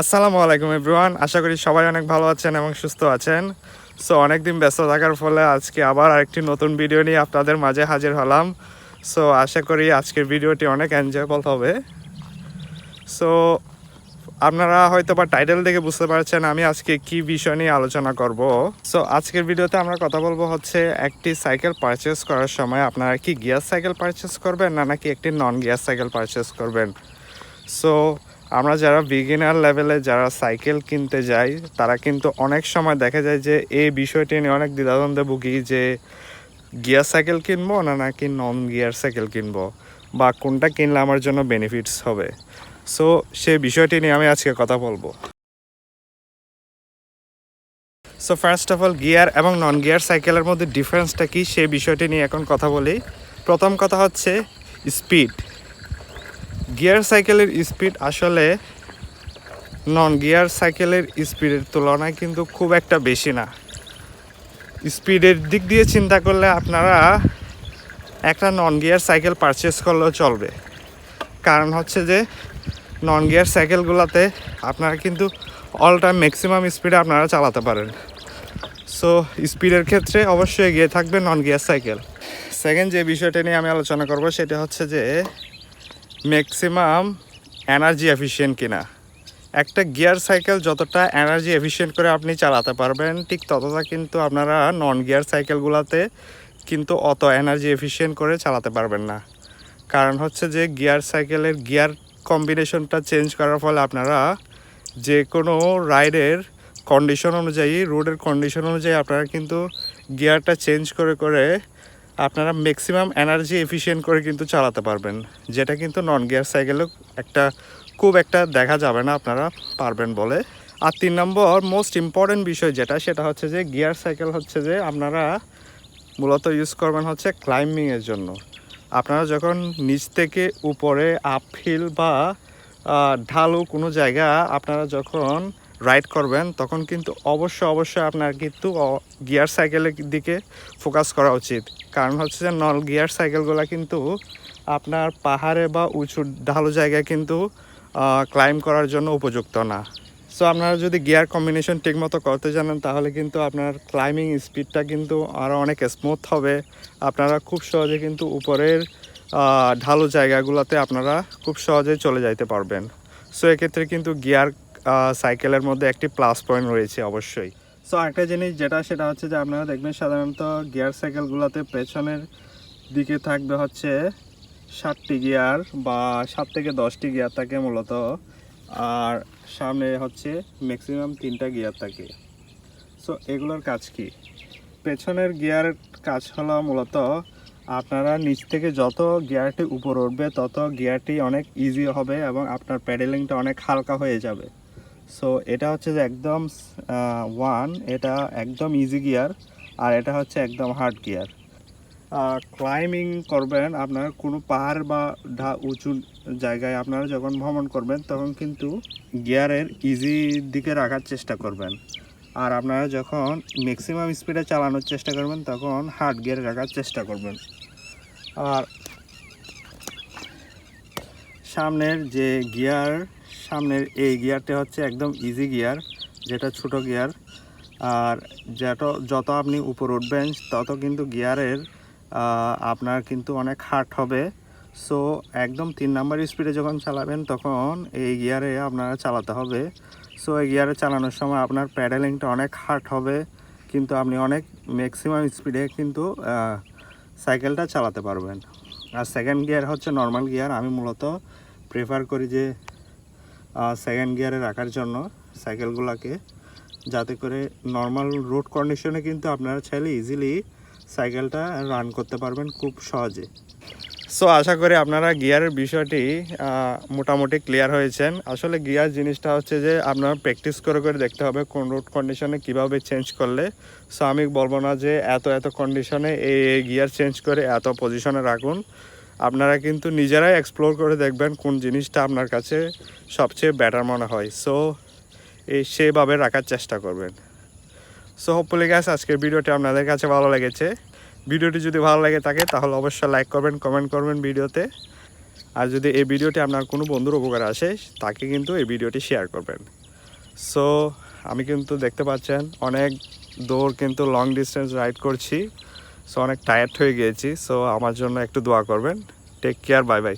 আসসালামু আলাইকুম এভরিওয়ান, আশা করি সবাই অনেক ভালো আছেন এবং সুস্থ আছেন। সো অনেকদিন ব্যস্ত থাকার ফলে আজকে আবার আরেকটি নতুন ভিডিও নিয়ে আপনাদের মাঝে হাজির হলাম। সো আশা করি আজকের ভিডিওটি অনেক এনজয়েবল হবে। সো আপনারা হয়তো বা টাইটেল দেখে বুঝতে পারছেন আমি আজকে কি বিষয় নিয়ে আলোচনা করব। সো আজকের ভিডিওতে আমরা কথা বলবো হচ্ছে একটি সাইকেল পারচেস করার সময় আপনারা কি গিয়ার সাইকেল পারচেস করবেন নাকি একটি নন গিয়ার সাইকেল পারচেস করবেন। সো আমরা যারা বিগিনার লেভেলে যারা সাইকেল কিনতে যাই তারা কিন্তু অনেক সময় দেখা যায় যে এই বিষয়টি নিয়ে অনেক দ্বিধাদ্বন্দ্বে ভুগি যে গিয়ার সাইকেল কিনবো নাকি নন গিয়ার সাইকেল কিনবো বা কোনটা কিনলে আমার জন্য বেনিফিটস হবে। সো সেই বিষয়টি নিয়ে আমি আজকে কথা বলবো। So first of all gear এবং নন গিয়ার সাইকেলের মধ্যে ডিফারেন্সটা কি সেই বিষয়টি নিয়ে এখন কথা বলি। প্রথম কথা হচ্ছে স্পিড। গিয়ার সাইকেলের স্পিড আসলে নন গিয়ার সাইকেলের স্পিডের তুলনায় কিন্তু খুব একটা বেশি না। স্পিডের দিক দিয়ে চিন্তা করলে আপনারা একটা নন গিয়ার সাইকেল পারচেস করলেও চলবে, কারণ হচ্ছে যে নন গিয়ার সাইকেলগুলোতে আপনারা কিন্তু অল টাইম ম্যাক্সিমাম স্পিডে আপনারা চালাতে পারেন। সো স্পিডের ক্ষেত্রে অবশ্যই এগিয়ে থাকবে নন গিয়ার সাইকেল। সেকেন্ড যে বিষয়টা নিয়ে আমি আলোচনা করব সেটা হচ্ছে যে ম্যাক্সিমাম এনার্জি এফিশিয়েন্ট কিনা। একটা গিয়ার সাইকেল যতটা এনার্জি এফিশিয়েন্ট করে আপনি চালাতে পারবেন ঠিক ততটা কিন্তু আপনারা নন গিয়ার সাইকেলগুলোতে কিন্তু অত এনার্জি এফিশিয়েন্ট করে চালাতে পারবেন না। কারণ হচ্ছে যে গিয়ার সাইকেলের গিয়ার কম্বিনেশনটা চেঞ্জ করার ফলে আপনারা যে কোনো রাইডের কন্ডিশন অনুযায়ী রোডের কন্ডিশন অনুযায়ী আপনারা কিন্তু গিয়ারটা চেঞ্জ করে করে আপনারা ম্যাক্সিমাম এনার্জি এফিশিয়েন্ট করে কিন্তু চালাতে পারবেন, যেটা কিন্তু নন গিয়ার সাইকেলেও খুব একটা দেখা যাবে না আপনারা পারবেন বলে। আর 3 নম্বর মোস্ট ইম্পর্টেন্ট বিষয় যেটা সেটা হচ্ছে যে গিয়ার সাইকেল হচ্ছে যে আপনারা মূলত ইউজ করবেন হচ্ছে ক্লাইম্বিংয়ের জন্য। আপনারা যখন নিচ থেকে উপরে আপহিল বা ঢালু কোনো জায়গা আপনারা যখন রাইড করবেন তখন কিন্তু অবশ্যই আপনার কিন্তু গিয়ার সাইকেলের দিকে ফোকাস করা উচিত। কারণ হচ্ছে যে নন গিয়ার সাইকেলগুলো কিন্তু আপনার পাহাড়ে বা উঁচু ঢালু জায়গায় কিন্তু ক্লাইম্ব করার জন্য উপযুক্ত না। সো আপনারা যদি গিয়ার কম্বিনেশন ঠিকমতো করতে জানেন তাহলে কিন্তু আপনার ক্লাইম্বিং স্পিডটা কিন্তু আরও অনেক স্মুথ হবে। আপনারা খুব সহজে কিন্তু উপরের ঢালু জায়গাগুলোতে আপনারা খুব সহজে চলে যাইতে পারবেন। সো এক্ষেত্রে কিন্তু গিয়ার সাইকেলের মধ্যে একটি প্লাস পয়েন্ট রয়েছে অবশ্যই। সো একটা জিনিস যেটা সেটা হচ্ছে যে আপনারা দেখবেন সাধারণত গিয়ার সাইকেলগুলোতে পেছনের দিকে থাকবে হচ্ছে 7টি গিয়ার বা 7 থেকে 10টি গিয়ার থাকে মূলত, আর সামনে হচ্ছে ম্যাক্সিমাম 3টা গিয়ার থাকে। সো এগুলোর কাজ কি? পেছনের গিয়ারের কাজ হলো মূলত আপনারা নিচ থেকে যত গিয়ারটি উপর উঠবে তত গিয়ারটি অনেক ইজি হবে এবং আপনার প্যাডেলিংটা অনেক হালকা হয়ে যাবে। সো এটা হচ্ছে যে একদম এটা একদম ইজি গিয়ার, আর এটা হচ্ছে একদম হার্ড গিয়ার। ক্লাইম্বিং করবেন আপনার কোনো পাহাড় বা উঁচু জায়গায় আপনারা যখন ভ্রমণ করবেন তখন কিন্তু গিয়ারের ইজি দিকে রাখার চেষ্টা করবেন, আর আপনারা যখন ম্যাক্সিমাম স্পিডে চালানোর চেষ্টা করবেন তখন হার্ড গিয়ারে রাখার চেষ্টা করবেন। আর সামনের যে গিয়ার, সামনের এই গিয়ারটা হচ্ছে একদম ইজি গিয়ার, যেটা ছোট গিয়ার। আর যত আপনি উপর উঠবেন তত কিন্তু গিয়ারের আপনার কিন্তু অনেক হার্ড হবে। সো একদম 3 নাম্বার স্পিডে যখন চালাবেন তখন এই গিয়ারে আপনারা চালাতে হবে। সো এই গিয়ারে চালানোর সময় আপনার প্যাডেলিংটা অনেক হার্ড হবে, কিন্তু আপনি অনেক ম্যাক্সিমাম স্পিডে কিন্তু সাইকেলটা চালাতে পারবেন। আর সেকেন্ড গিয়ার হচ্ছে নর্মাল গিয়ার। আমি মূলত প্রেফার করি যে সেকেন্ড গিয়ারে রাখার জন্য সাইকেলগুলোকে, যাতে করে নর্মাল রোড কন্ডিশনে কিন্তু আপনারা চাইলে ইজিলি সাইকেলটা রান করতে পারবেন খুব সহজে। সো আশা করি আপনারা গিয়ারের বিষয়টি মোটামুটি ক্লিয়ার হয়েছেন। আসলে গিয়ার জিনিসটা হচ্ছে যে আপনারা প্র্যাকটিস করে করে দেখতে হবে কোন রোড কন্ডিশনে কিভাবে চেঞ্জ করলে। সো আমি বলবো না যে এত কন্ডিশনে এই গিয়ার চেঞ্জ করে এত পজিশনে রাখুন। আপনারা কিন্তু নিজেরাই এক্সপ্লোর করে দেখবেন কোন জিনিসটা আপনার কাছে সবচেয়ে বেটার মনে হয়। সো সেভাবে রাখার চেষ্টা করবেন। সো হোপফুলি গাইস আজকের ভিডিওটি আপনাদের কাছে ভালো লেগেছে। ভিডিওটি যদি ভালো লাগে থাকে তাহলে অবশ্যই লাইক করবেন, কমেন্ট করবেন ভিডিওতে। আর যদি এই ভিডিওটি আপনার কোনো বন্ধুর উপকার আসে তাকে কিন্তু এই ভিডিওটি শেয়ার করবেন। সো আমি কিন্তু দেখতে পাচ্ছেন অনেক দৌড় কিন্তু লং ডিস্টেন্স রাইড করছি, সো অনেক টায়ার্ড হয়ে গিয়েছি। সো আমার জন্য একটু দোয়া করবেন। Take care, bye by.